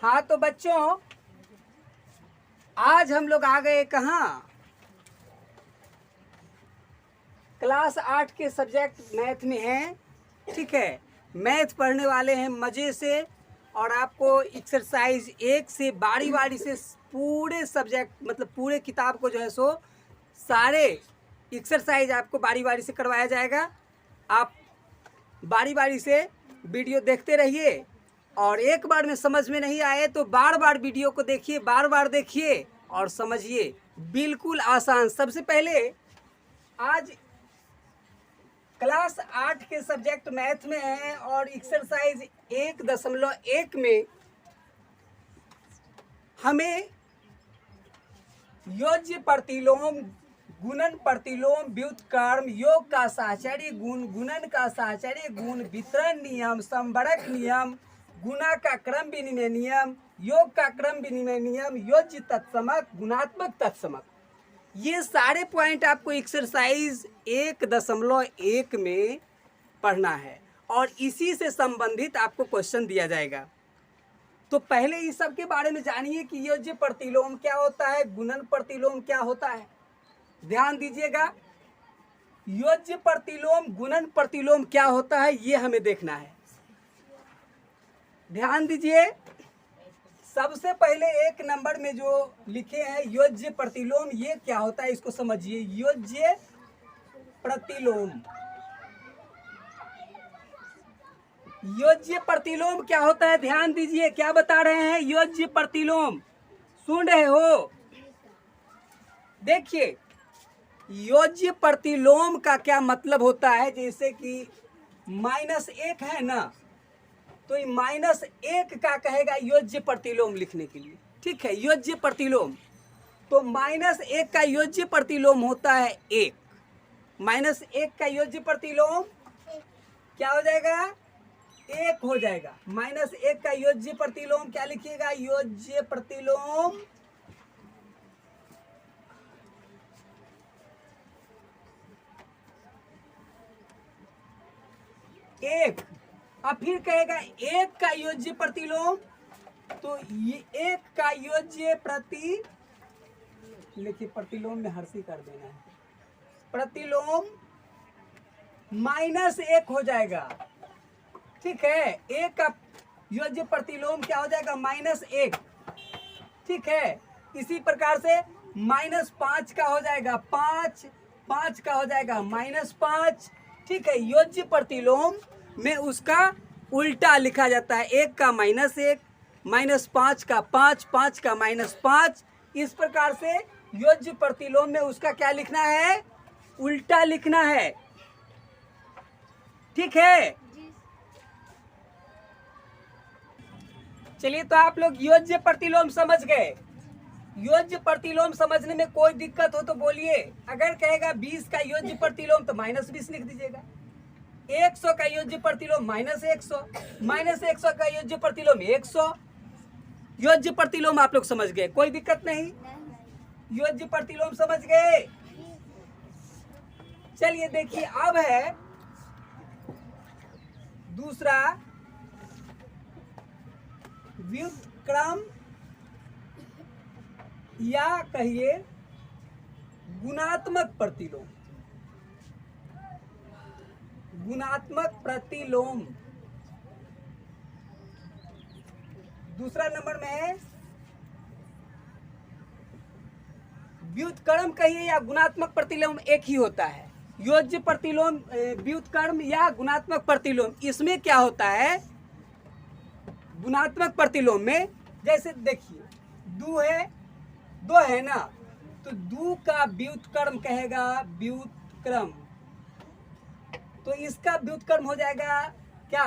हाँ तो बच्चों, आज हम लोग आ गए कहाँ? क्लास 8 के सब्जेक्ट मैथ में हैं। ठीक है, मैथ पढ़ने वाले हैं मज़े से, और आपको एक्सरसाइज 1 से बारी बारी से पूरे सब्जेक्ट मतलब पूरे किताब को जो है सो सारे एक्सरसाइज आपको बारी बारी से करवाया जाएगा। आप बारी बारी से वीडियो देखते रहिए, और एक बार में समझ में नहीं आए तो बार बार वीडियो को देखिए, बार बार देखिए और समझिए। बिल्कुल आसान। सबसे पहले आज क्लास 8 के सब्जेक्ट मैथ में है, और एक्सरसाइज 1.1 में हमें योज्य प्रतिलोम, गुणन प्रतिलोम, व्युत्क्रम, योग का साहचर्य गुण, गुणन का साहचर्य गुण, वितरण नियम, संबरक नियम, गुणा का क्रम विनिमय नियम, योग का क्रम विनिमय नियम, योज्य तत्समक, गुणात्मक तत्समक, ये सारे पॉइंट आपको एक्सरसाइज 1.1 में पढ़ना है, और इसी से संबंधित आपको क्वेश्चन दिया जाएगा। तो पहले इस सब के बारे में जानिए कि योज्य प्रतिलोम क्या होता है, गुणन प्रतिलोम क्या होता है। ध्यान दीजिएगा, योज्य प्रतिलोम, गुणन प्रतिलोम क्या होता है ये हमें देखना है। ध्यान दीजिए, सबसे पहले 1 नंबर में जो लिखे हैं योज्य प्रतिलोम, ये क्या होता है इसको समझिए। योज्य प्रतिलोम, योज्य प्रतिलोम क्या होता है? ध्यान दीजिए, क्या बता रहे हैं योज्य प्रतिलोम, सुन रहे हो? देखिए, योज्य प्रतिलोम का क्या मतलब होता है। जैसे कि -1 है ना, तो ये -1 का कहेगा योज्य प्रतिलोम लिखने के लिए। ठीक है, योज्य प्रतिलोम, तो -1 का योज्य प्रतिलोम होता है 1। -1 का योज्य प्रतिलोम क्या हो जाएगा? 1 हो जाएगा। -1 का योज्य प्रतिलोम क्या लिखिएगा? योज्य प्रतिलोम 1। अब फिर कहेगा 1 का योज्य प्रतिलोम, तो ये 1 का योज्य लिखिए, प्रतिलोम में हर्षी कर देना है, प्रतिलोम -1 हो जाएगा। ठीक है, 1 का योज्य प्रतिलोम क्या हो जाएगा? -1। ठीक है, इसी प्रकार से -5 का हो जाएगा 5 का हो जाएगा -5। ठीक है, योज्य प्रतिलोम में उसका उल्टा लिखा जाता है। 1 का -1, -5 का 5 का -5। इस प्रकार से योज्य प्रतिलोम में उसका क्या लिखना है? उल्टा लिखना है। ठीक है, चलिए, तो आप लोग योज्य प्रतिलोम समझ गए। योज्य प्रतिलोम समझने में कोई दिक्कत हो तो बोलिए। अगर कहेगा 20 का योज्य प्रतिलोम तो -20 लिख दीजिएगा। 100 का योज्य प्रतिलोम -100, -100 का योज्य प्रतिलोम 100। योज्य प्रतिलोम आप लोग समझ गए, कोई दिक्कत नहीं। योज्य प्रतिलोम समझ गए। चलिए देखिए, अब है दूसरा व्युत्क्रम, या कहिए गुणात्मक प्रतिलोम। गुणात्मक प्रतिलोम दूसरा नंबर में है। व्युत्क्रम कहिए या गुणात्मक प्रतिलोम एक ही होता है। योज्य प्रतिलोम, व्युत्क्रम या गुणात्मक प्रतिलोम, इसमें क्या होता है? गुणात्मक प्रतिलोम में जैसे देखिए, 2 है ना, तो 2 का व्युत्क्रम कहेगा व्युत्क्रम, तो इसका व्युत्क्रम हो जाएगा क्या?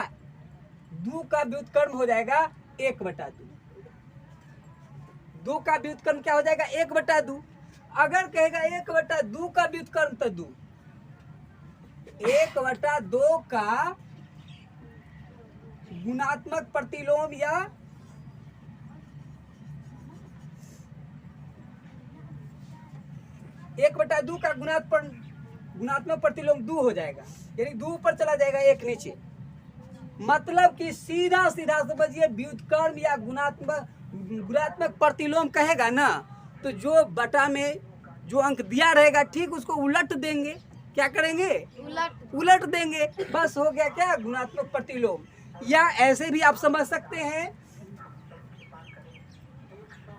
2 का व्युत्क्रम हो जाएगा 1/2। 2 का व्युत्क्रम क्या हो जाएगा? 1/2। अगर कहेगा 1/2 का व्युत्क्रम तो 2, 1/2 का गुणात्मक प्रतिलोम या एक बटा 2 का गुणात्मक प्रतिलोम 2 हो जाएगा, यानी 2 ऊपर चला जाएगा 1 नीचे। मतलब कि सीधा सीधा समझिए व्युत्क्रम या गुणात्मक प्रतिलोम कहेगा ना, तो जो बटा में जो अंक दिया रहेगा ठीक उसको उलट देंगे। क्या करेंगे? उलट देंगे। बस हो गया क्या? गुणात्मक प्रतिलोम। या ऐसे भी आप समझ सकते हैं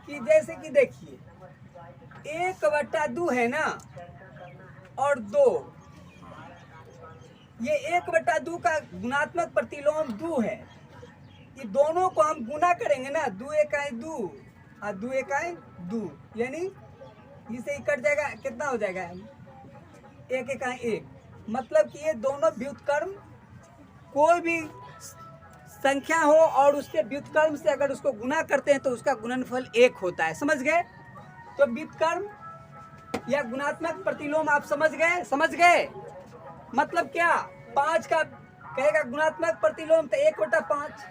कि जैसे कि देखिए 1/2 है ना और 2, ये 1/2 का गुणात्मक प्रतिलोम 2 है। ये दोनों को हम गुना करेंगे ना, 2 एकाई 2 और 2 एकाई 2, यानी इसे कट जाएगा, कितना हो जाएगा? 1 एकाई 1। मतलब कि ये दोनों व्युत्क्रम कोई भी संख्या हो और उसके व्युत्क्रम से अगर उसको गुना करते हैं तो उसका गुणनफल 1 होता है। समझ गए? तो व्युत्क्रम या गुणात्मक प्रतिलोम आप समझ गए? समझ गए मतलब क्या? 5 का कहेगा गुणात्मक प्रतिलोम तो 1/5।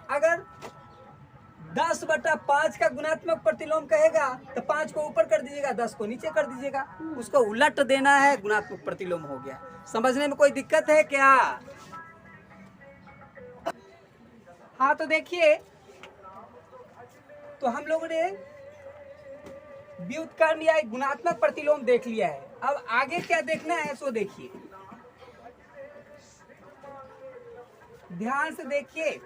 अगर 10/5 का गुणात्मक प्रतिलोम कहेगा तो 5 को ऊपर कर दीजिएगा, 10 को नीचे कर दीजिएगा, उसको उलट देना है, गुणात्मक प्रतिलोम हो गया। समझने में कोई दिक्कत है क्या? हाँ तो देखिए, तो हम लोगों ने व्युत्क्रम या गुणात्मक प्रतिलोम देख लिया है। अब आगे क्या देखना है सो देखिए, ध्यान से देखिए।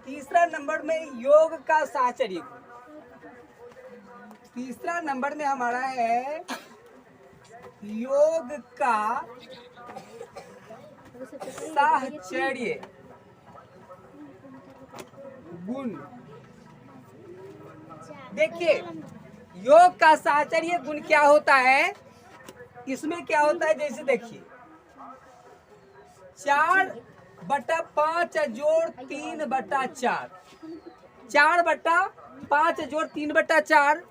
तीसरा नंबर में योग का साहचर्य गुण। तीसरा नंबर में हमारा है योग का साहचर्य गुण। देखिए योग का साहचर्य गुण क्या होता है? इसमें क्या होता है, जैसे देखिए 4/5 जोड़ 3/4, 4/5 जोड़ 3/4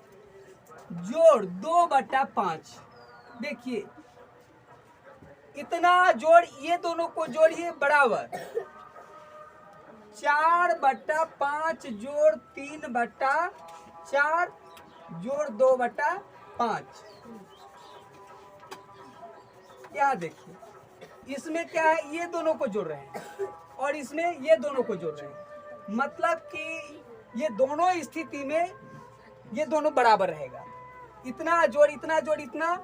जोड़ 2/5। देखिए इतना जोड़, ये दोनों को जोड़िए बराबर 4/5 जोड़ 3/4 जोड़ 2/5। यहाँ देखिए इसमें क्या है, ये दोनों को जोड़ रहे हैं और इसमें ये दोनों को जोड़ रहे हैं। मतलब कि ये दोनों स्थिति में ये दोनों बराबर रहेगा। इतना जोड़ इतना जोड़ इतना,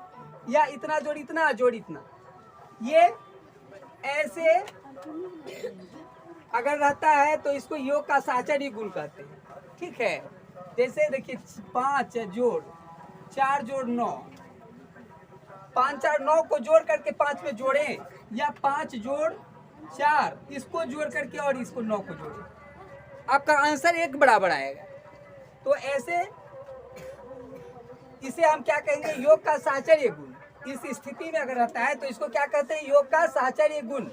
या इतना जोड़ इतना जोड़ इतना, ये ऐसे अगर रहता है तो इसको योग का साहचर्य गुण कहते हैं। ठीक है, जैसे देखिए 5 जोड़ 4 जोड़ 9, 5 4 9 को जोड़ करके 5 में जोड़ें, या 5 जोड़ 4 इसको जोड़ करके और इसको 9 को जोड़ें, आपका आंसर 1 बराबर आएगा। तो ऐसे इसे हम क्या कहेंगे? योग का साहचर्य गुण। इस स्थिति में अगर रहता है तो इसको क्या कहते हैं? योग का साहचर्य गुण।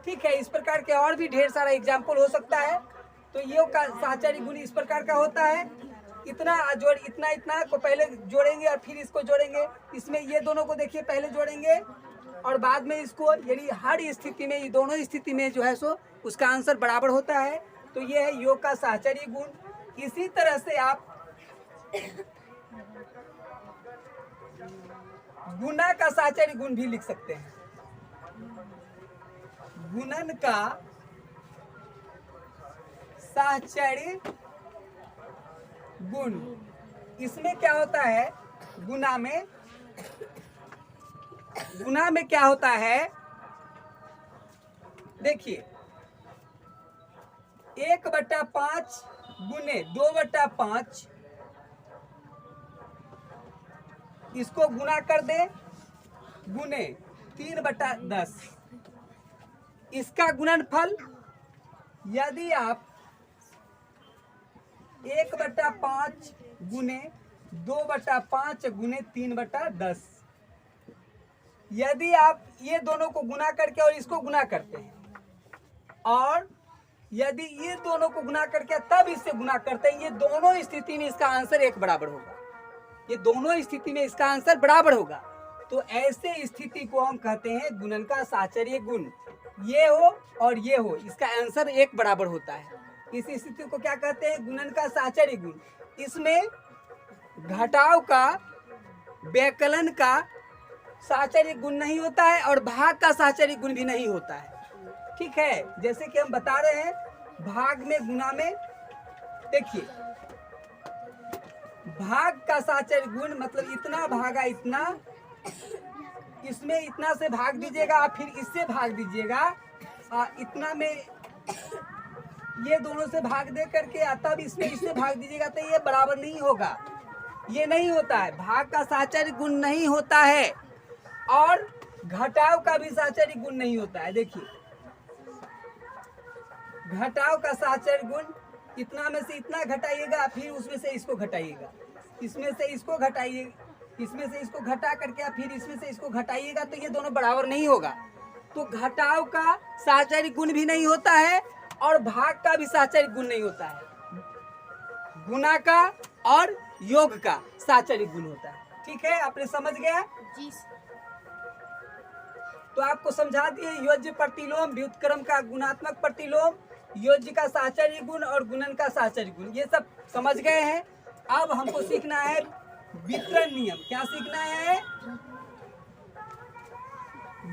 ठीक है, इस प्रकार के और भी ढेर सारा एग्जाम्पल हो सकता है। तो योग का साहचर्य गुण इस प्रकार का होता है, इतना जोड़ इतना इतना को पहले जोड़ेंगे और फिर इसको जोड़ेंगे। इसमें ये दोनों को देखिए पहले जोड़ेंगे और बाद में इसको, यानी हर स्थिति में, ये दोनों स्थिति में जो है सो उसका आंसर बराबर होता है। तो ये है योग का साहचर्य गुण। इसी तरह से आप गुणा का साहचर्य गुण भी लिख सकते हैं। गुणन का साहचर्य गुण, इसमें क्या होता है? गुणा में क्या होता है? देखिए 1/5 गुने 2/5, इसको गुना कर दे गुने 3/10। इसका गुणनफल यदि आप 1/5 गुने 2/5 गुने 3/10, यदि आप ये दोनों को गुना करके और इसको गुना करते हैं, और यदि ये दोनों को गुना करके तब इससे गुना करते हैं, ये दोनों स्थिति में इसका आंसर 1 बराबर होगा। ये दोनों स्थिति में इसका आंसर बराबर होगा। तो ऐसे स्थिति को हम कहते हैं गुणन का साहचर्य गुण। ये हो और ये हो, इसका आंसर 1 बराबर होता है। इस स्थिति को क्या कहते हैं? गुणन का साहचर्य गुण। इसमें घटाव का, व्यकलन का साहचर्य गुण नहीं होता है और भाग का साहचर्य गुण भी नहीं होता है। ठीक है, जैसे कि हम बता रहे हैं भाग में गुना में, देखिए भाग का साचर गुण मतलब इतना भागा इतना, इसमें इतना से भाग दीजिएगा फिर इससे भाग दीजिएगा, इतना में ये दोनों से भाग दे करके तब इसमें इससे भाग दीजिएगा तो ये बराबर नहीं होगा, ये नहीं होता है। भाग का साचर्य गुण नहीं होता है और घटाव का भी साचर्य गुण नहीं होता है। देखिए घटाव का साचर्य गुण इतना में से इतना घटाइएगा फिर उसमें से इसको घटाइएगा, इसमें से इसको घटाइए, इसमें से इसको घटा करके फिर इसमें से इसको घटाइएगा तो ये दोनों बराबर नहीं होगा। तो घटाव का साचर्य गुण भी नहीं होता है और भाग का भी साचर्य गुण नहीं होता है, गुना का और योग का साचर्य गुण होता है। ठीक है, आपने समझ गया जी। तो आपको समझा दिए योज्य प्रतिलोम, व्युत्क्रम का गुणात्मक प्रतिलोम, योज्य का साचर्य गुण और गुणन का साचर्य गुण, ये सब समझ गए हैं। अब हमको सीखना है वितरण नियम। क्या सीखना है?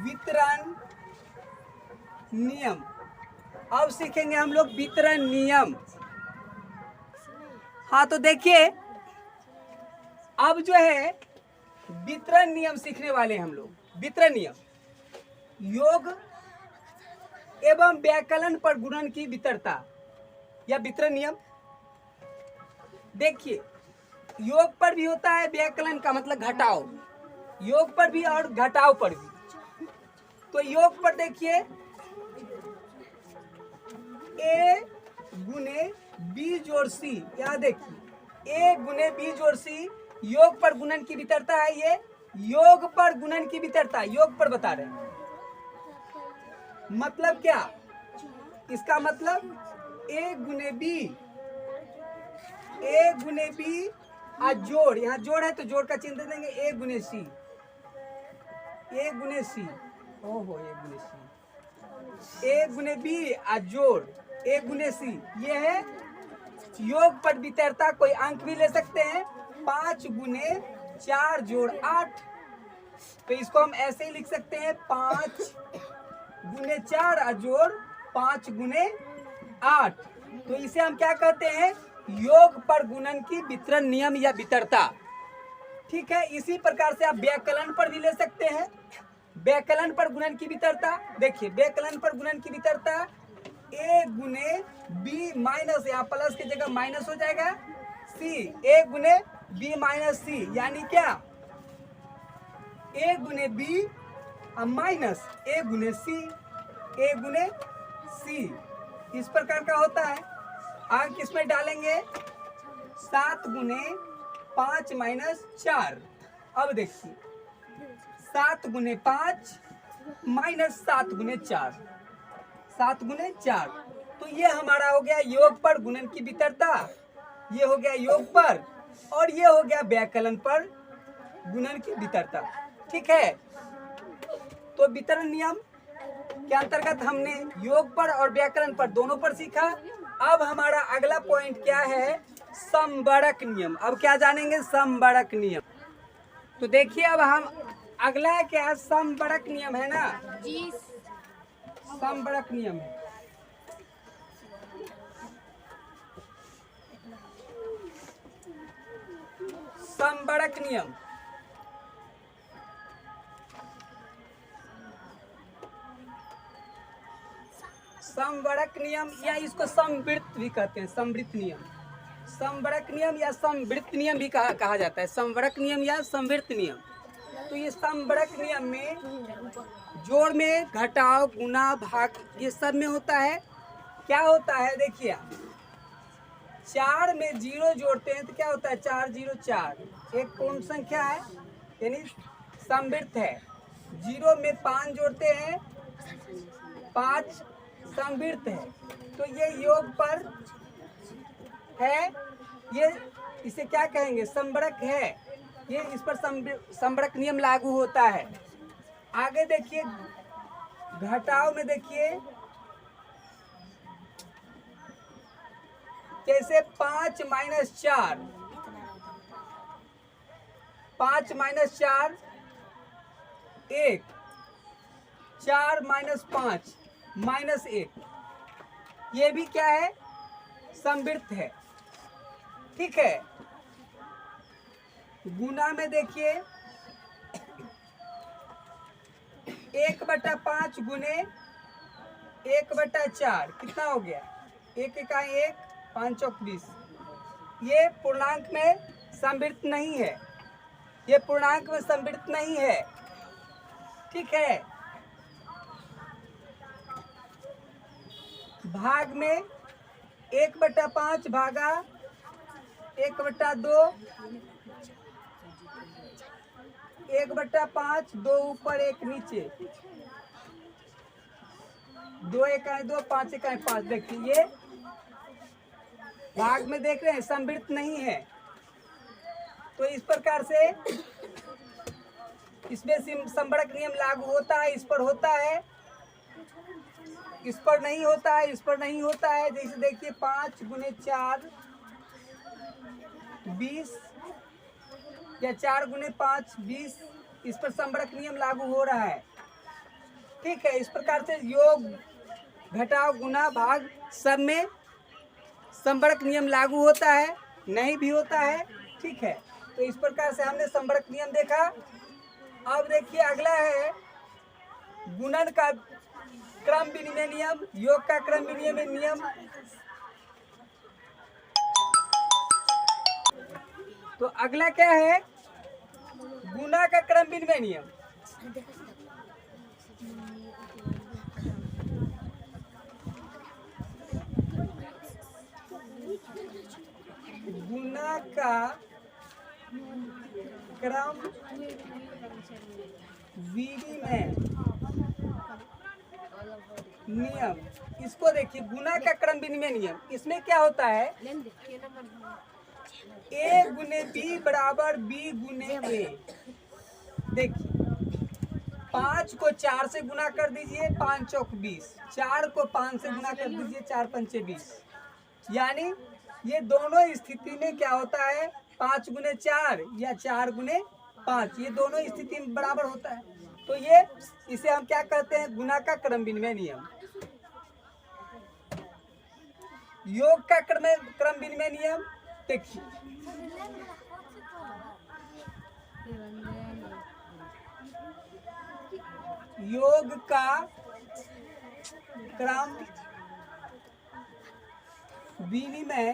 वितरण नियम। अब सीखेंगे हम लोग वितरण नियम। हाँ तो देखिए अब जो है वितरण नियम सीखने वाले हैं हम लोग। वितरण नियम, योग एवं व्याकलन पर गुणन की वितरता या वितरण नियम। देखिए योग पर भी होता है, व्याकलन का मतलब घटाव, योग पर भी और घटाव पर भी। तो योग पर देखिए ए गुने बी जोड़ सी, यहाँ देखिए ए गुने बी जोड़ सी योग पर गुणन की वितरता है। ये योग पर गुणन की वितरता, योग पर बता रहे हैं। मतलब क्या? इसका मतलब ए गुने बी, ए गुने बी आ जोड़, यहाँ जोड़ है तो जोड़ का चिन्ह दे देंगे, ए गुने सी, ए गुने सी, ओहो ए गुने सी, ए गुने बी आ जोड़ ए गुने सी, ये है योग पर वितरता। कोई अंक भी ले सकते हैं, 5 गुने 4 जोड़ 8, तो इसको हम ऐसे ही लिख सकते हैं 5 गुने 4 जोड़ 5 गुने 8। तो इसे हम क्या कहते हैं? योग पर गुणन की वितरण नियम या वितरता। ठीक है, इसी प्रकार से आप व्याकलन पर भी ले सकते हैं। व्याकलन पर गुणन की वितरता, देखिए व्याकलन पर गुणन की वितरता ए गुने बी माइनस, यहाँ प्लस की जगह माइनस हो जाएगा, सी, ए गुने बी माइनस सी, यानी क्या? ए गुने बी माइनस ए गुने सी, ए गुने सी, इस प्रकार का होता है। आगे किसमें डालेंगे? 7 गुने 5 माइनस 4। अब देखिए 7 गुने 5 माइनस 7 गुने 4, 7 गुने 4। तो ये हमारा हो गया योग पर गुणन की वितरता, ये हो गया योग पर, और ये हो गया व्याकलन पर गुणन की वितरता। ठीक है, तो वितरण नियम के अंतर्गत हमने योग पर और व्याकरण पर दोनों पर सीखा। अब हमारा अगला पॉइंट क्या है? समबड़क नियम। अब क्या जानेंगे? समबड़क नियम। तो देखिए अब हम अगला है क्या? समबड़क नियम है ना जी, समबड़क नियम है। समबड़क नियम, समबड़क नियम या इसको समवृत्त भी कहते हैं, समवृत्त नियम, समबड़क नियम या समवृत्त नियम भी कहा जाता है, समबड़क नियम या समवृत्त नियम। तो ये समबड़क नियम में जोड़ में घटाव, गुना, भाग ये सब में होता है। क्या होता है? देखिए 4 में 0 जोड़ते हैं तो क्या होता है? 4 0 4, एक पूर्ण संख्या है यानी समवृत्त है। 0 में 5 जोड़ते हैं, 5 समवृत्त है। तो ये योग पर है, ये इसे क्या कहेंगे? समबड़क है, ये इस पर समबड़क नियम लागू होता है। आगे देखिए घटाव में देखिए कैसे 5 माइनस 4, 5 माइनस 4 1, 4 माइनस 5 -1। ये भी क्या है, समवृत्त है। ठीक है, गुना में देखिए 1/5 गुने 1/4 कितना हो गया, 1 इकाई 1, 5 चौक 20। ये पूर्णांक में समवृत्त नहीं है, ये पूर्णांक में समवृत्त नहीं है। ठीक है, भाग में 1/5 भागा 1/2, 1/5, 2 ऊपर 1 नीचे, 2 इकाई 2, 5 इकाई 5। देखिए ये भाग में देख रहे हैं समवृत्त नहीं है, तो इस प्रकार से इसमें संबड़क नियम लागू होता है, इस पर होता है, इस पर नहीं होता है, इस पर नहीं होता है। जैसे देखिए 5 गुने 4 20 या 4 गुने 5 20, इस पर संबड़क नियम लागू हो रहा है। ठीक है, इस प्रकार से योग घटाव गुना भाग सब में संबड़क नियम लागू होता है, नहीं भी होता है। ठीक है, तो इस प्रकार से हमने संबड़क नियम देखा। अब देखिए अगला है गुणन का क्रम विनिमय नियम, योग का क्रम विनिमय नियम। तो अगला क्या है, गुना का क्रम विनिमय नियम। गुना का क्रम विनिमय नियम, इसको देखिए गुना का क्रम विनिमय नियम। इसमें क्या होता है, a गुने b बराबर b गुने a। देखिए 5 को 4 से गुना कर दीजिए, 5 चौक 20। 4 को 5 से गुना कर दीजिए, 4 पंचे 20। यानी ये दोनों स्थिति में क्या होता है, 5 गुने 4 या 4 गुने 5, ये दोनों स्थिति में बराबर होता है। तो ये इसे हम क्या कहते हैं, गुना का क्रम विनिमय नियम। योग का क्रम विनिमय नियम देखिए, योग का क्रम विनिमय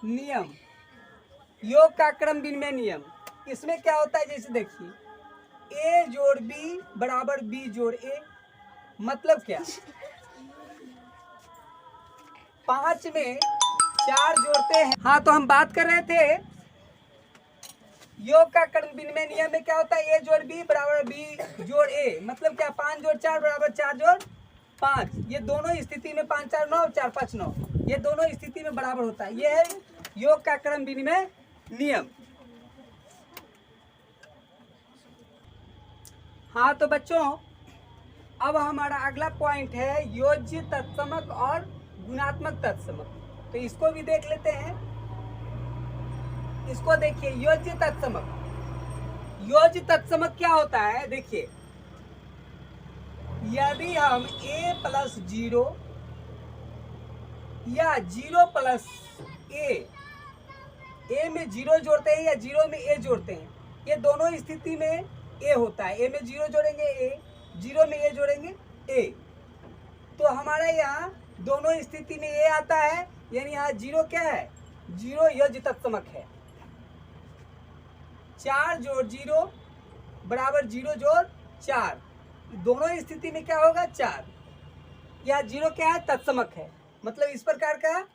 नियम, योग का क्रम विनिमय नियम। इसमें क्या होता है, जैसे देखिए a जोड़ b बराबर b जोड़ a। मतलब क्या, 5 में 4 जोड़ते हैं। हाँ, तो हम बात कर रहे थे योग का क्रम विनिमय नियम में क्या होता है, a जोड़ b बराबर b जोड़ a। मतलब क्या, 5 जोड़ 4 बराबर 4 जोड़ 5। ये दोनों स्थिति में 5 4 9, 4 5 9, ये दोनों स्थिति में बराबर होता है। ये है योग का क्रम विनिमय नियम। हाँ, तो बच्चों अब हमारा अगला पॉइंट है योज्य तत्समक और गुणात्मक तत्समक। तो इसको भी देख लेते हैं। इसको देखिए, योज्य तत्समक। योज्य तत्समक क्या होता है, देखिए यदि हम a प्लस 0 या 0 प्लस a में 0 जोड़ते हैं या 0 में a जोड़ते हैं, ये दोनों स्थिति में a होता है। a में 0 जोड़ेंगे a, 0 में a जोड़ेंगे a। तो हमारा यहाँ दोनों स्थिति में a आता है, यानी यहाँ 0 क्या है, 0 योज्य तत्समक है। 4 जोड़ 0 बराबर 0 जोड़ 4, दोनों स्थिति में क्या होगा, 4। यह 0 क्या है, तत्समक है। मतलब इस प्रकार का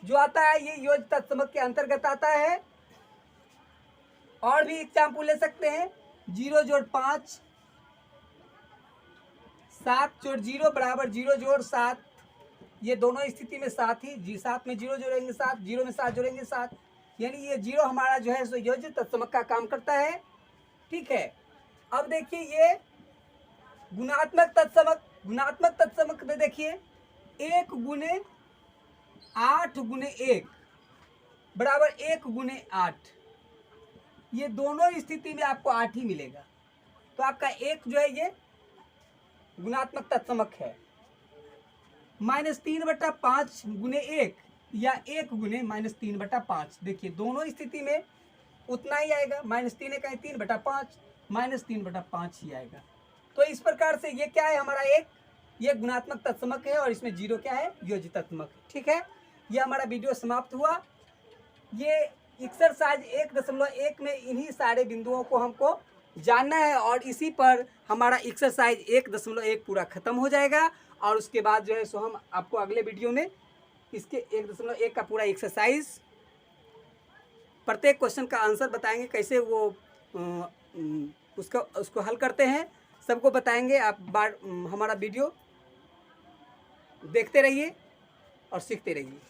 जो आता है ये योज्य तत्समक के अंतर्गत आता है। और भी एग्जाम्पल ले सकते हैं, 0 जोड़ 5, 7 जोड़ 0 बराबर 0 जोड़ 7। ये दोनों स्थिति में 7 ही, 7 में 0 जोड़ेंगे 7, 0 में 7 जोड़ेंगे 7, यानी ये 0 हमारा जो है सो योज्य तत्समक का काम करता है। ठीक है, अब देखिए ये गुणात्मक तत्समक। गुणात्मक तत्समक में देखिए 1 गुने 8 गुने 1 बराबर 1 गुने 8। ये दोनों स्थिति में आपको 8 ही मिलेगा। तो आपका एक जो है ये गुणात्मक तत्समक है। -3/5 गुने 1 या 1 गुने -3/5, देखिए दोनों स्थिति में उतना ही आएगा। -3 का 3/5 -3/5 ही आएगा। तो इस प्रकार से ये क्या है हमारा एक, ये गुणात्मक तत्समक है और इसमें 0 क्या है, योज्य तत्समक। ठीक है, ये हमारा वीडियो समाप्त हुआ। ये एक्सरसाइज 1.1 में इन्हीं सारे बिंदुओं को हमको जानना है और इसी पर हमारा एक्सरसाइज 1.1 पूरा खत्म हो जाएगा। और उसके बाद जो है सो हम आपको अगले वीडियो में इसके 1.1 का पूरा एक्सरसाइज, प्रत्येक क्वेश्चन का आंसर बताएंगे, कैसे वो उसको हल करते हैं, सबको बताएंगे। आप हमारा वीडियो देखते रहिए और सीखते रहिए।